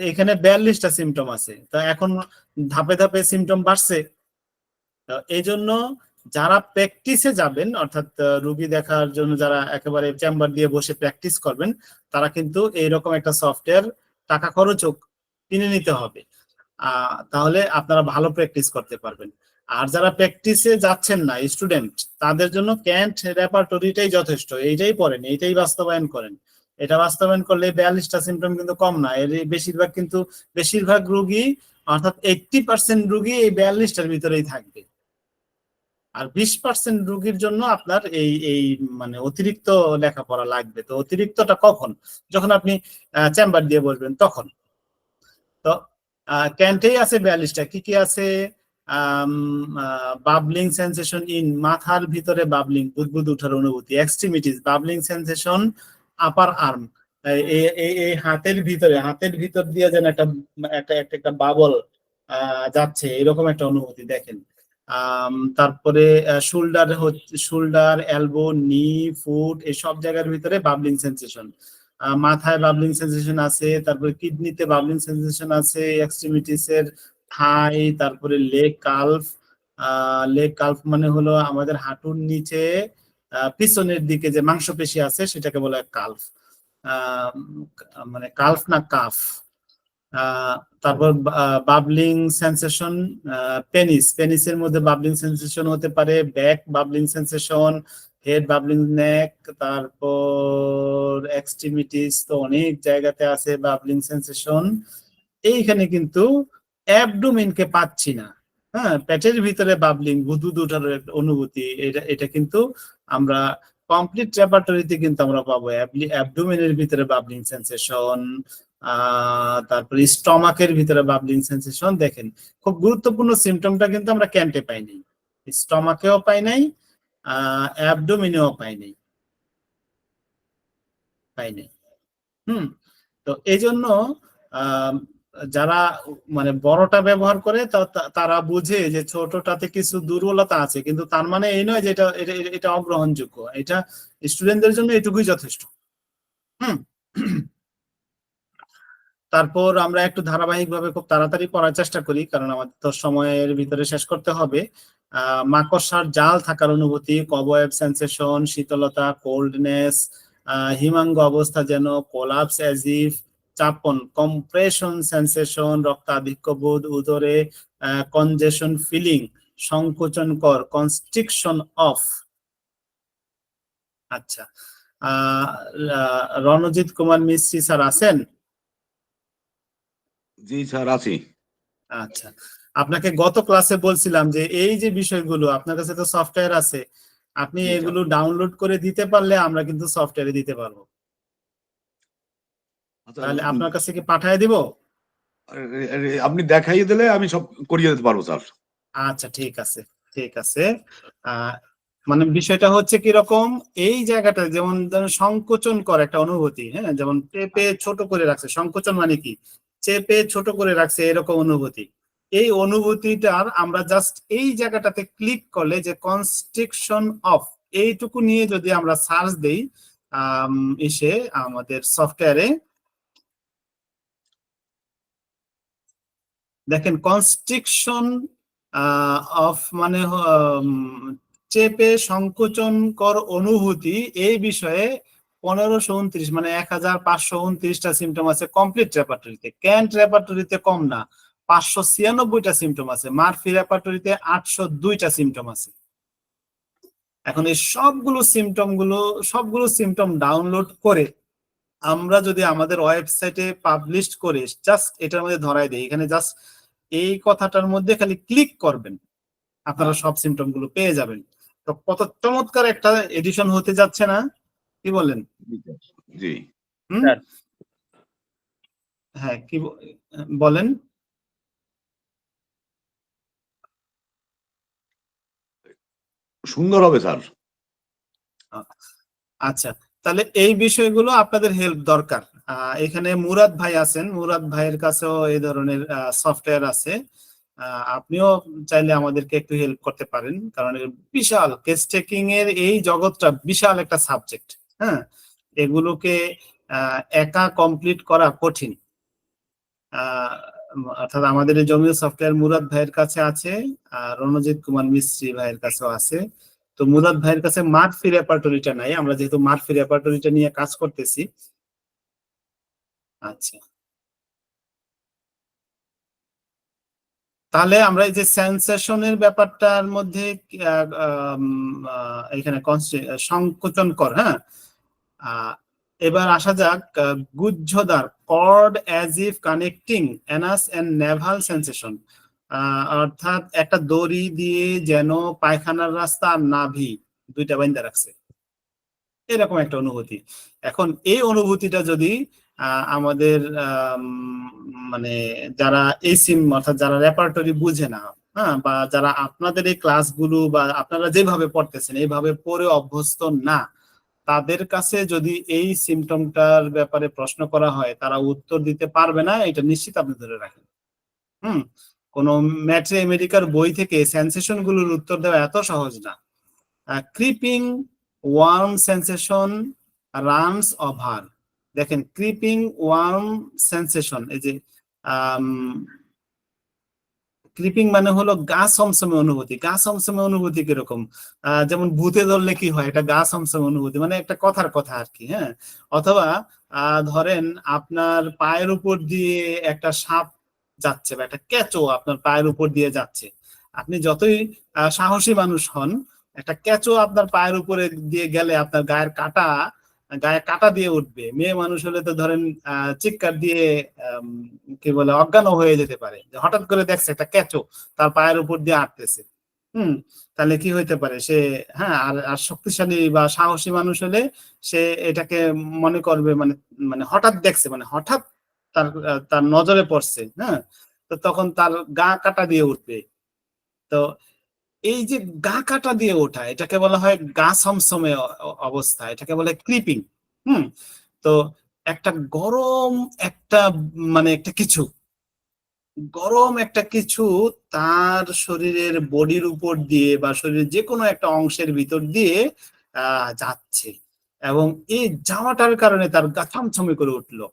এখানে 42টা সিমটম আছে, তো এখন ধাপে ধাপে সিমটম বাড়ছে। এই জন্য যারা প্র্যাকটিসে যাবেন, অর্থাৎ রোগী দেখার জন্য যারা একেবারে চেম্বার দিয়ে বসে প্র্যাকটিস করবেন, তারা কিন্তু এইরকম একটা সফটওয়্যার টাকা খরচও কিনে নিতে হবে, তাহলে আপনারা ভালো প্র্যাকটিস করতে পারবেন। আর যারা প্র্যাকটিসে যাচ্ছেন না, স্টুডেন্ট, তাদের জন্য ক্যান্ট রেপার্টরিটাই যথেষ্ট। এইটাই পড়েন, এইটাই বাস্তবায়ন করেন। এটা বাস্তবায়ন করলে 42টা সিমটম কিন্তু কম না, এর বেশিরভাগ কিন্তু বেশিরভাগ রোগী, অর্থাৎ 80% রোগী এই 42টার ভিতরেই থাকবে। আর 20% রোগীর জন্য আপনার এই এই মানে অতিরিক্ত লেখাপড়া লাগবে। তো অতিরিক্তটা কখন? যখন আপনি চেম্বার দিয়ে বসবেন তখন। তো ক্যান্টেই আছে 42টা। কি কি আছে? বাবলিং সেন্সেশন ইন, মাথার ভিতরে বাবলিং, বুদবুদ ওঠার অনুভূতি। এক্সট্রিমিটিস, বাবলিং সেন্সেশন আপার আর্ম, এই হাতের ভিতরে, হাতের ভিতর দিয়ে যেন একটা বাবল যাচ্ছে, এরকম একটা অনুভূতি দেখেন। তারপরে শোল্ডার, এলবো, নি, ফুট, এই সব জায়গার ভিতরে বাবলিং সেন্সেশন। মাথায় বাবলিং সেন্সেশন আছে, তারপরে কিডনিতে বাবলিং সেন্সেশন আছে, এক্সট্রিমিটিস এর থাই, তারপরে লেগ কালফ। লেগ কালফ মানে হলো আমাদের হাঁটুর নিচে পিছনের দিকে যে মাংসপেশি আছে সেটাকে বলে কালফ, মানে কালফ না কাফ। তারপর বাবলিং সেন্সেশন পেনিসের মধ্যে বাবলিং সেন্সেশন হতে পারে, ব্যাক বাবলিং সেন্সেশন, হেড বাবলিং, নেক, তারপর এক্সট্রিমিটিস, তো অনেক জায়গাতে আছে বাবলিং সেন্সেশন। এইখানে কিন্তু অ্যাবডোমেনকে পাচ্ছি না। হ্যাঁ, পেটের ভিতরে বাবলিং, বুদবুদ ওঠার অনুভূতি, এটা কিন্তু আমরা কমপ্লিট রেপার্টরিতে কিন্তু আমরা পাবো। অ্যাবডোমেনের ভিতরে বাবলিং সেন্সেশন, তারপরে স্টমাকের ভিতরে বাবলিং সেন্সেশন। দেখেন খুব গুরুত্বপূর্ণ সিমটমটা কিন্তু আমরা ক্যান্টে পাই নাই, স্টমাকেও পাই নাই, অ্যাবডোমেনেও পাই নাই। তো এই জন্য যারা মানে বড়টা ব্যবহার করে তারা বুঝে যে ছোটটাতে কিছু দুর্বলতা আছে, কিন্তু তার মানে এই নয় যে এটা অগ্রহণযোগ্য। এটা স্টুডেন্টদের জন্য এটুকুই যথেষ্ট। তারপর আমরা একটু ধারাবাহিকভাবে খুব তাড়াতাড়ি পড়ার চেষ্টা করি, কারণ আমাদের তো সময়ের ভিতরে শেষ করতে হবে। মাকড়সার জাল থাকার অনুভূতি, কবওয়েব সেন্সেশন, শীতলতা, কোল্ডনেস, হিমাঙ্গ অবস্থা যেন, কোলাপস অ্যাজ ইফ, চাপন, কম্প্রেশন সেন্সেশন, রক্তাধিক্য বোধ, উদরে কনজেশন ফিলিং, সংকোচনকর, কনস্ট্রিকশন অফ। আচ্ছা, রণজিৎ কুমার মিস্ত্রি স্যার আছেন? জি স্যার, আছি। আচ্ছা, আপনাকে গত ক্লাসে বলছিলাম যে এই যে বিষয়গুলো, আপনার কাছে তো সফটওয়্যার আছে, আপনি এগুলো ডাউনলোড করে দিতে পারলে আমরা কিন্তু সফটওয়্যারে দিতে পারবো। তাহলে আপনার কাছে কি পাঠিয়ে দিব? আপনি দেখাইয়ে দিলে আমি সব করিয়ে দিতে পারবো স্যার। আচ্ছা, ঠিক আছে, ঠিক আছে। মানে বিষয়টা হচ্ছে কি রকম, এই জায়গাটা যেমন সংকোচন কর একটা অনুভূতি, হ্যাঁ, যেমন পেঁপে ছোট করে রাখছে। সংকোচন মানে কি? চেপে ছোট করে রাখছে এরকম অনুভূতি। এই অনুভূতিটার আমরা জাস্ট এই জায়গাটাতে ক্লিক করলে যে কনস্ট্রিকশন অফ, এইটুকু নিয়ে যদি আমরা সার্চ দেই এসে আমাদের সফটওয়্যারে, দেখেন কনস্ট্রিকশন অফ মানে চেপে সংকোচনকর অনুভূতি, এই বিষয়ে 1529 মানে 1529টা সিমটম আছে কমপ্লিট রেপার্টরিতে। ক্যান্ট রেপার্টরিতে কম না, 596টা সিমটম আছে। মারফি রেপার্টরিতে 802টা সিমটম আছে। এখন এই সবগুলো সিমটম ডাউনলোড করে আমরা যদি আমাদের ওয়েবসাইটে পাবলিশ করে জাস্ট এটার মধ্যে ধরাই দেই, এখানে জাস্ট এই কথাটার মধ্যে খালি ক্লিক করবেন, আপনারা সব সিমটম গুলো পেয়ে যাবেন। তো কত চমৎকার একটা এডিশন হতে যাচ্ছে না, কি বলেন? জি হুম, স্যার। হ্যাঁ, কি বলেন? সুন্দর হবে স্যার। আচ্ছা, তাহলে এই বিষয়গুলো আপনাদের হেল্প দরকার। এখানে মুরাদ ভাই আছেন, মুরাদ ভাইয়ের কাছেও এই ধরনের সফটওয়্যার আছে। আপনিও চাইলে আমাদেরকে একটু হেল্প করতে পারেন, কারণ বিশাল কেস টেকিং এর এই জগৎটা বিশাল একটা সাবজেক্ট। হ্যাঁ, এগুলোকে একা কমপ্লিট করা কঠিন। অর্থাৎ আমাদের এই জমিও সফটওয়্যার মুরাদ ভাইয়ের কাছে আছে, আর রণজিৎ কুমার মিস্ত্রি ভাইয়ের কাছেও আছে। তো মুরাদ ভাইয়ের কাছে মারফি রেপার্টরিটা নাই, আমরা যেহেতু মারফি রেপার্টরিটা নিয়ে কাজ করতেছি। আচ্ছা, তাহলে আমরা এই যে সেন্সেশনের ব্যাপারটার মধ্যে এখানে সংকোচন কর, হ্যাঁ। এবার আসা যাক গুহ্যদ্বার, cord as if connecting anus and navel sensation, অর্থাৎ একটা দড়ি দিয়ে যেন পায়খানার রাস্তা আর নাভি দুইটা বাইন্ধা রাখছে, এরকম একটা অনুভূতি। এখন এই অনুভূতিটা যদি আমাদের মানে যারা এই সিম অর্থাৎ যারা রেপার্টরি বুঝে না, হ্যাঁ, বা যারা আপনাদের এই ক্লাসগুলো বা আপনারা যেভাবে পড়তেছেন এইভাবে পড়ে অভ্যস্ত না, তাদের কাছে যদি এই সিমটমটার ব্যাপারে প্রশ্ন করা হয় তারা উত্তর দিতে পারবে না, এটা নিশ্চিত আপনি ধরে রাখেন। কোন ম্যাট্রে আমেরিকার বই থেকে সেন্সেশন গুলোর উত্তর দেওয়া এত সহজ না। Creeping worm sensation runs over, দেখেন ক্রিপিং ওয়ার্ম সেন্সেশন, এই যে ক্রিপিং মানে হলো গা সমসমে অনুভূতি। গা সমসমে অনুভূতি কিরকম? যেমন ভূতে ধরলে কি হয়, এটা গা সমসমে অনুভূতি, মানে একটা কথার কথা আর কি। হ্যাঁ, অথবা ধরেন আপনার পায়ের উপর দিয়ে একটা সাপ যাচ্ছে বা একটা কেঁচো আপনার পায়ের উপর দিয়ে যাচ্ছে, আপনি যতই সাহসী মানুষ হন, একটা কেঁচো আপনার পায়ের উপরে দিয়ে গেলে আপনার গায়ে কাটা দিয়ে উঠবে। মেয়ে মানুষ হলে তো ধরেন চিৎকার দিয়ে কি বলে অজ্ঞান হয়ে যেতে পারে, হঠাৎ করে দেখছে একটা কেঁচো তার পায়ের উপর দিয়ে আটতেছে। তাহলে কি হইতে পারে সে, হ্যাঁ, আর শক্তিশালী বা সাহসী মানুষ হলে সে এটাকে মনে করবে মানে মানে হঠাৎ দেখছে, মানে হঠাৎ তার তার নজরে পড়ছে, হ্যাঁ, তো তখন তার গা কাটা দিয়ে উঠবে। তো এই যে গা কাটা দিয়ে ওঠা, এটাকে বলা হয় গা সমসমে অবস্থা, এটাকে বলে ক্রিপিং। তো একটা গরম একটা মানে গরম একটা কিছু তার শরীরের বডির উপর দিয়ে বা শরীরের যে কোনো একটা অংশের ভিতর দিয়ে যাচ্ছে, এবং এই যাওয়াটার কারণে তার গা ছমছমে করে উঠলো।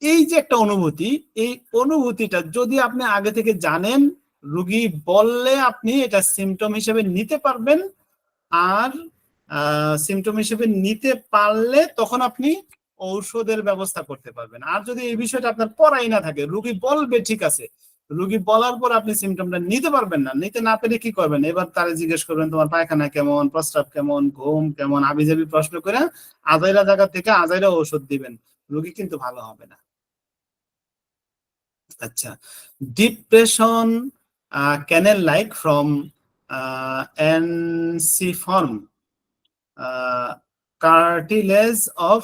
এই যে একটা অনুভূতি, এই অনুভূতিটা যদি আপনি আগে থেকে জানেন, রুগী বললে আপনি এটা সিমটম হিসেবে নিতে পারবেন, আর সিমটম হিসেবে নিতে পারলে তখন আপনি ঔষধের ব্যবস্থা করতে পারবেন। আর যদি এই বিষয়টা আপনার পড়াই না থাকে, রুগী বলবে ঠিক আছে, রুগী বলার পর আপনি সিমটমটা নিতে পারবেন না, নিতে না পেরে কি করবেন, এবার তারা জিজ্ঞেস করবেন তোমার পায়খানা কেমন, প্রস্রাব কেমন, ঘুম কেমন, আবিজাবি প্রশ্ন করে আজাইরা জায়গা থেকে আজাইরা ঔষধ দিবেন, রুগী কিন্তু ভালো হবে না। আচ্ছা, depression canal like from ensiform cartilage of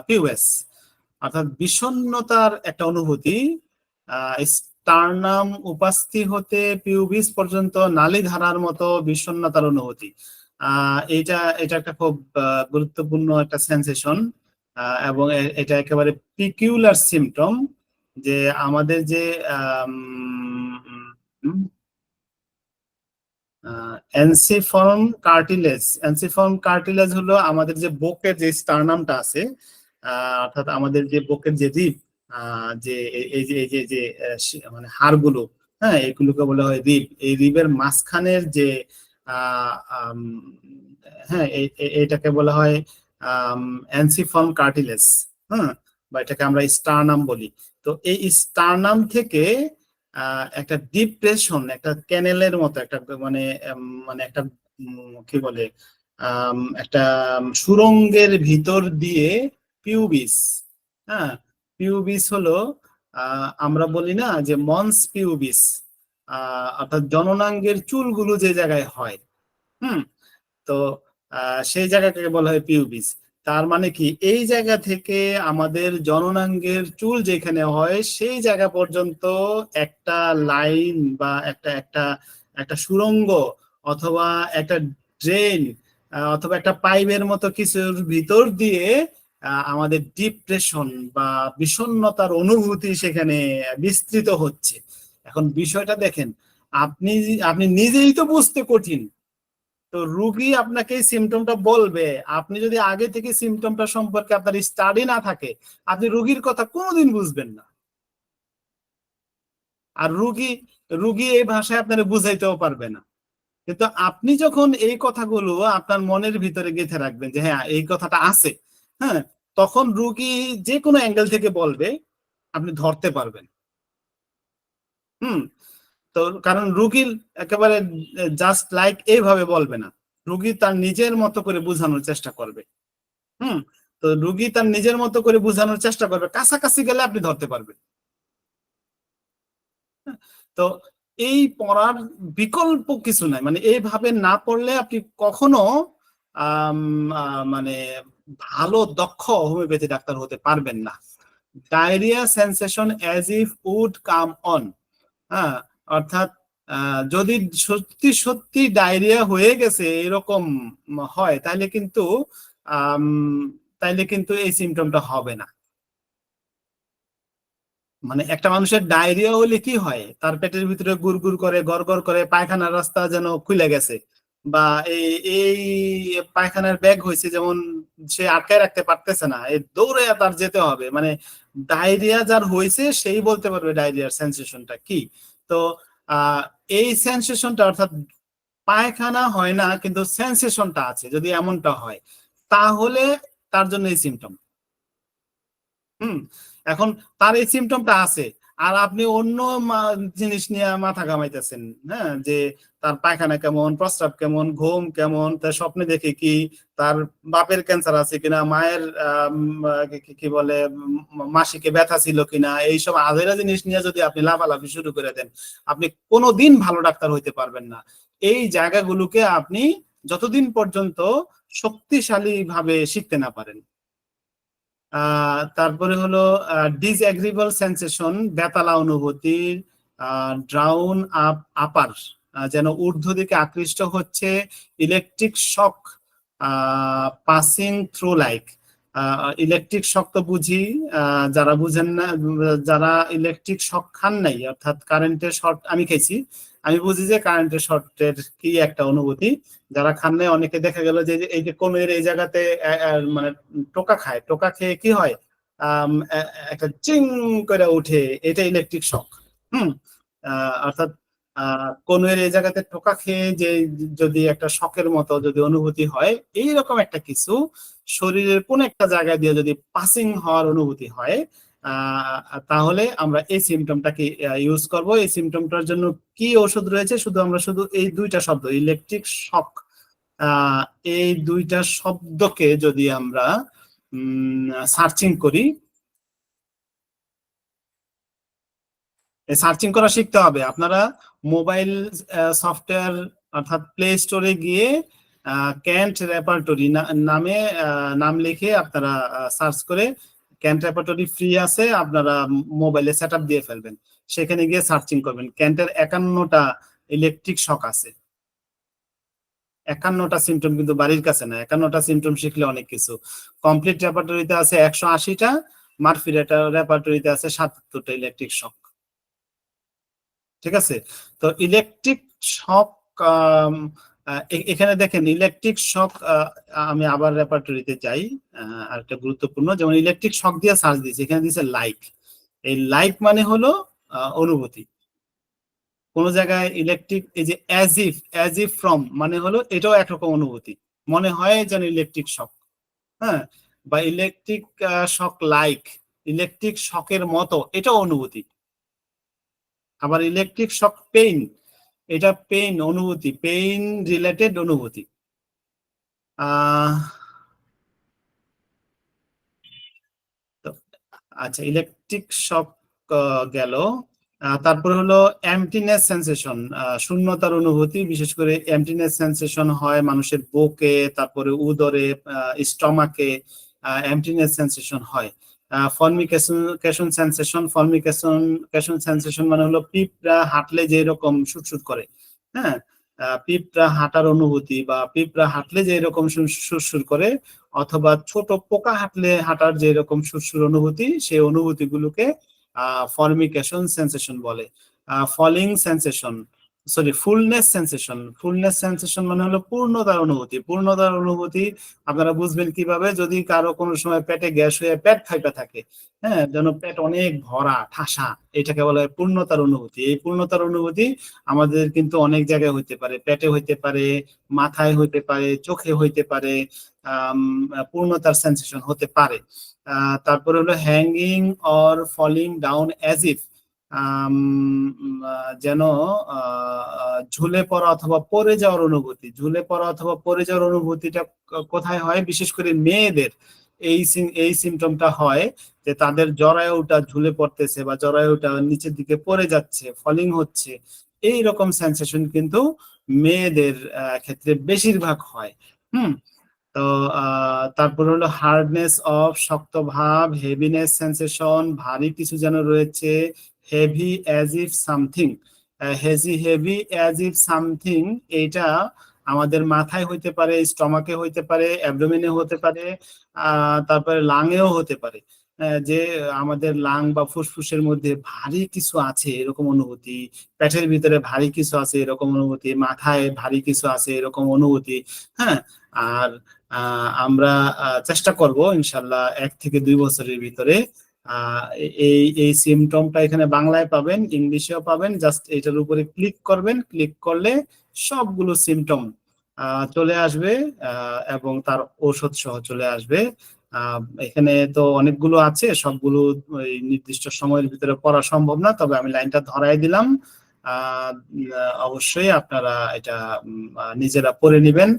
pubis, অর্থাৎ বিষণ্ণতার একটা অনুভূতি, স্টার্নাম উপাস্থি হতে পিউবিস পর্যন্ত নালী ধারার মতো বিষণ্ণতার অনুভূতি। এটা একটা খুব গুরুত্বপূর্ণ একটা সেন্সেশন, এবং এটা একেবারে পিকিউলার সিমটম। যে আমাদের যে এনসিফর্ম কার্টিলেজ হলো আমাদের যে বকের যে স্টার্নামটা আছে, অর্থাৎ আমাদের যে বকের যে রিব, যে এই যে মানে হাড়গুলো, হ্যাঁ, এগুলোকে বলা হয় রিব। এই রিবের মাঝখানের যে হ্যাঁ, এইটাকে বলা হয় এনসিফর্ম কার্টিলেজ, হ্যাঁ, বা এটাকে আমরা স্টার্নাম বলি। তো এই স্টার্নাম থেকে একটা ডিপ্রেশন, একটা ক্যানেলের মতো একটা মানে মানে একটা কি বলে একটা সুড়ঙ্গের ভিতর দিয়ে পিউবিস, হ্যাঁ, পিউবিস হলো আমরা বলি না যে মন্স পিউবিস, অর্থাৎ জননাঙ্গের চুলগুলো যে জায়গায় হয়, হুম, তো সেই জায়গাটাকে বলা হয় পিউবিস। তার মানে কি, এই জায়গা থেকে আমাদের জননাঙ্গের চুল যেখানে হয় সেই জায়গা পর্যন্ত একটা লাইন বা একটা একটা একটা সুড়ঙ্গ অথবা একটা ড্রেন অথবা একটা পাইপের মতো কিছুর ভিতর দিয়ে আমাদের ডিপ্রেশন বা বিষণ্ণতার অনুভূতি সেখানে বিস্তৃত হচ্ছে। এখন বিষয়টা দেখেন, আপনি আপনি নিজেই তো বুঝতে কঠিন, তো রুগী আপনাকে এই সিমটমটা বলবে, আপনি যদি আগে থেকে সিমটমটা সম্পর্কে আপনার স্টাডি না থাকে, আপনি রুগীর কথা কোনোদিন বুঝবেন না। আর রুগী রুগী এই ভাষায় আপনারা বুঝাইতেও পারবে না। কিন্তু আপনি যখন এই কথাগুলো আপনার মনের ভিতরে গেঁথে রাখবেন যে হ্যাঁ এই কথাটা আছে, হ্যাঁ, তখন রুগী যে কোনো অ্যাঙ্গেল থেকে বলবে, আপনি ধরতে পারবেন। হুম, তো কারণ রুগীর একেবারে জাস্ট লাইক এইভাবে বলবে না, রুগী তার নিজের মতো করে বোঝানোর চেষ্টা করবে। হুম, তো রুগী তার নিজের মতো করে বোঝানোর চেষ্টা করবে, কাছাকাছি গেলে আপনি ধরতে পারবেন। তো এই পড়ার বিকল্প কিছু নাই, মানে এইভাবে না পড়লে আপনি কখনো মানে ভালো দক্ষ হোমিওপ্যাথি ডাক্তার হতে পারবেন না। Diarrhoea sensation as if would come on, হ্যাঁ, অর্থাৎ যদি সত্যি সত্যি ডায়রিয়া হয়ে গেছে এরকম হয়, তাইলে কিন্তু এই সিমটমটা হবে না। মানে একটা মানুষের ডায়রিয়া হলে কি হয়, তার পেটের ভিতরে গুড়গুড় করে, গড়গড় করে, পায়খানার রাস্তা যেন খুলে গেছে, বা এই এই পায়খানার ব্যাগ হয়েছে, যেমন সে আটকায় রাখতে পারতেছে না, এই দৌড়ে তার যেতে হবে। মানে ডায়রিয়া যার হয়েছে সেই বলতে পারবে ডায়রিয়ার সেন্সেশনটা কি। তো আহ এই সেন্সেশনটা, অর্থাৎ পায়খানা হয় না কিন্তু সেন্সেশনটা আছে, যদি এমনটা হয় তাহলে তার জন্য এই সিমটম। হুম, এখন তার এই সিমটমটা আছে, আর আপনি অন্য জিনিস নিয়ে মাথা ঘামাইতেছেন, হ্যাঁ, যে তার পায়খানা কেমন, প্রস্রাব কেমন, ঘুম কেমন, তার স্বপ্নে দেখে কি, তার বাপের ক্যান্সার আছে কিনা, মায়ের কি বলে মাসিকে ব্যথা ছিল কিনা, এইসব আধেরা জিনিস নিয়ে যদি আপনি লাফালাফি শুরু করে দেন, আপনি কোনোদিন ভালো ডাক্তার হইতে পারবেন না। এই জায়গাগুলোকে আপনি যতদিন পর্যন্ত শক্তিশালী ভাবে শিখতে না পারেন। তারপরে হলো ডিসএগ্রিবল সেন্সেশন, বেতালা অনুভূতি, ড্রাউন আপ আপার, যেন ঊর্ধ্ব দিকে আকৃষ্ট হচ্ছে, electric shock passing through like. Electric shock তো বুঝি, যারা বুঝেন না, যারা ইলেকট্রিক শক খান নাই, অর্থাৎ কারেন্টের শর্ট আমি খেয়েছি, আমি বুঝি যে কারেন্টের শর্টের কি একটা অনুভূতি। যারা খান নাই, অনেকে দেখা গেল যে এই যে কোনের এই জায়গাতে মানে টোকা খায়, টোকা খেয়ে কি হয়, একটা চিং করে উঠে, এটা ইলেকট্রিক শক। হুম, অর্থাৎ কোনের এই জায়গাতে টোকা খেয়ে যে যদি একটা শকের মতো যদি অনুভূতি হয়, এইরকম একটা কিছু শরীরের কোন একটা জায়গা দিয়ে যদি পাসিং হওয়ার অনুভূতি হয়, তাহলে আমরা এই সিমটমটাকে ইউজ করব। এই সিমটমটার জন্য কি ওষুধ রয়েছে, শুধু এই দুইটা শব্দ ইলেকট্রিক শক, এই দুইটা শব্দকে যদি আমরা সার্চিং করি, সার্চিং করা শিখতে হবে। আপনারা মোবাইল সফটওয়্যার অর্থাৎ প্লে স্টোরে গিয়ে ক্যান্ট রেপার্টরি নামে নাম লিখে আপনারা সার্চ করে, ক্যান্ট রেপার্টরি ফ্রি আছে, আপনারা মোবাইলে সেট আপ দিয়ে ফেলবেন, সেখানে গিয়ে সার্চিং করবেন। ক্যান্টের 51টা ইলেকট্রিক শক আছে। 51টা সিমটম কিন্তু বাড়ির কাছে না, 51টা সিমটম শিখলে অনেক কিছু। কমপ্লিট রেপার্টরিতে আছে 180টা, মারফির একটা রেপার্টরিতে আছে ৭৭টা ইলেকট্রিক শক। ঠিক আছে, তো ইলেকট্রিক শক এখানে দেখেন ইলেকট্রিক শক, আমি আবার রেপার্টরিতে যাই, আরেকটা গুরুত্বপূর্ণ, যেমন ইলেকট্রিক শক দিয়ে সার্চ দিয়েছি, এখানে দিয়েছে লাইক। এই লাইক মানে হলো অনুভূতি। কোন জায়গায় ইলেকট্রিক, এই যে অ্যাজ ইফ ফ্রম মানে হলো এটাও একরকম অনুভূতি, মনে হয় যেন ইলেকট্রিক শক। হ্যাঁ, বা ইলেকট্রিক শক লাইক, ইলেকট্রিক শকের মতো, এটাও অনুভূতি। আবার ইলেকট্রিক শক পেইন, এটা পেইন অনুভূতি, পেইন রিলেটেড অনুভূতি। আচ্ছা, ইলেকট্রিক শক গেল। তারপরে হলো এমটিনেস সেন্সেশন, শূন্যতার অনুভূতি। বিশেষ করে এমটিনেস সেন্সেশন হয় মানুষের বুকে, তারপরে উদরে, স্টমাকে এমটিনেস সেন্সেশন হয়। ফর্মিকেশন সেন্সেশন, ফর্মিকেশন সেন্সেশন মানে হলো পিঁপড়া হাঁটলে যে এরকম সুরসুর করে, হ্যাঁ, পিঁপড়া হাঁটার অনুভূতি, বা পিঁপড়া হাঁটলে যে এরকম সুরসুর করে, অথবা ছোট পোকা হাঁটার যে এরকম সুরসুর অনুভূতি, সেই অনুভূতিগুলোকে ফর্মিকেশন সেন্সেশন বলে। Falling sensation, sorry fullness sensation, fullness sensation মানে হলো পূর্ণতার অনুভূতি। পূর্ণতার অনুভূতি আপনারা বুঝবেন কিভাবে, যদি কারো কোনো সময় পেটে গ্যাস হয়ে পেট ফাইটা থাকে, হ্যাঁ, যেন পেট অনেক ভরা ঠাসা, এটাকে বলা হয় পূর্ণতার অনুভূতি। এই পূর্ণতার অনুভূতি আমাদের কিন্তু অনেক জায়গায় হইতে পারে, পেটে হইতে পারে, মাথায় হইতে পারে, চোখে হইতে পারে, পূর্ণতার সেন্সেশন হতে পারে। তারপরে হলো hanging or falling down as if, যেন ঝুলে পড়া অথবা পড়ে যাওয়ার অনুভূতি। ঝুলে পড়া অথবা পড়ে যাওয়ার অনুভূতিটা কোথায় হয়? বিশেষ করে মেয়েদের এই সিমটমটা হয় যে তাদের জরায়ুটা ঝুলে পড়তেছে, বা জরায়ুটা নিচের দিকে পড়ে যাচ্ছে, ফলিং হচ্ছে। এই রকম সেন্সেশন কিন্তু মেয়েদের ক্ষেত্রে বেশিরভাগ হয়। তো তারপর হলো হার্ডনেস অফ, শক্ত ভাব, হেভিনেস সেন্সেশন, ভারী কিছু যেন রয়েছে, heavy as if something, heavy as if something, এইটা আমাদের মাথায় হইতে পারে, স্টমাকে হইতে পারে, অ্যাবডোমেনে হতে পারে, তারপরে লাংয়েও হতে পারে। যে আমাদের লাং বা ফুসফুসের মধ্যে ভারী কিছু আছে এরকম অনুভূতি, পেটের ভিতরে ভারী কিছু আছে এরকম অনুভূতি, মাথায় ভারী কিছু আছে এরকম অনুভূতি। হ্যাঁ, আর আমরা চেষ্টা করব ইনশাল্লাহ 1 থেকে 2 বছরের ভিতরে এই সিমটমটা এখানে বাংলায় পাবেন, ইংলিশেও পাবেন। জাস্ট এটার উপরে ক্লিক করবেন, ক্লিক করলে সবগুলো সিমটম চলে আসবে, এবং তার ঔষধ সহ চলে আসবে। এখানে তো অনেকগুলো আছে, সবগুলো ওই নির্দিষ্ট সময়ের ভিতরে পড়া সম্ভব না, তবে আমি লাইনটা ধরাই দিলাম। অবশ্যই আপনারা এটা নিজেরা পড়ে নেবেন।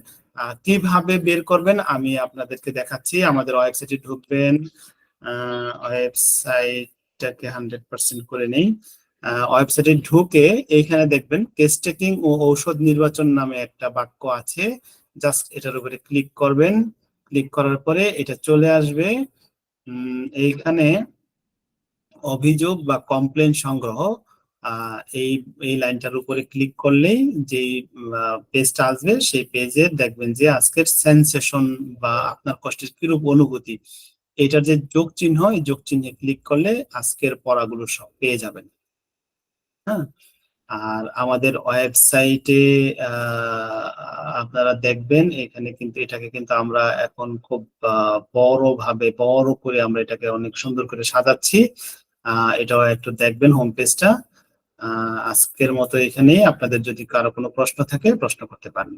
কিভাবে বের করবেন আমি আপনাদেরকে দেখাচ্ছি। আমাদের ওয়েবসাইটে ঢুকবেন, ওয়েবসাইটটাকে 100% করে নেই। ওয়েবসাইটে ঢুকে এইখানে দেখবেন কেস টেকিং ও ঔষধ নির্বাচন নামে একটা বাক্য আছে। জাস্ট এটার উপরে ক্লিক করবেন, ক্লিক করার পরে এটা চলে আসবে। এইখানে অভিযোগ বা কমপ্লেন সংগ্রহ, এই এই লাইনটার উপরে ক্লিক করলেই যেই পেজটা আসবে, সেই পেজে দেখবেন যে আজকের সেন্সেশন বা আপনার কষ্টের কিরূপ অনুভূতি, এটার যে যোগ চিহ্ন, এই যোগ চিহ্নে ক্লিক করলে আজকের পড়াগুলো সব পেয়ে যাবেন। হ্যাঁ, আর আমাদের ওয়েবসাইটে আপনারা দেখবেন এখানে কিন্তু এটাকে কিন্তু আমরা এখন খুব বড় করে আমরা এটাকে অনেক সুন্দর করে সাজাচ্ছি। এটাও একটু দেখবেন হোম পেজটা। আজকের মতো এখানেই। আপনাদের যদি কারো কোনো প্রশ্ন থাকে প্রশ্ন করতে পারেন।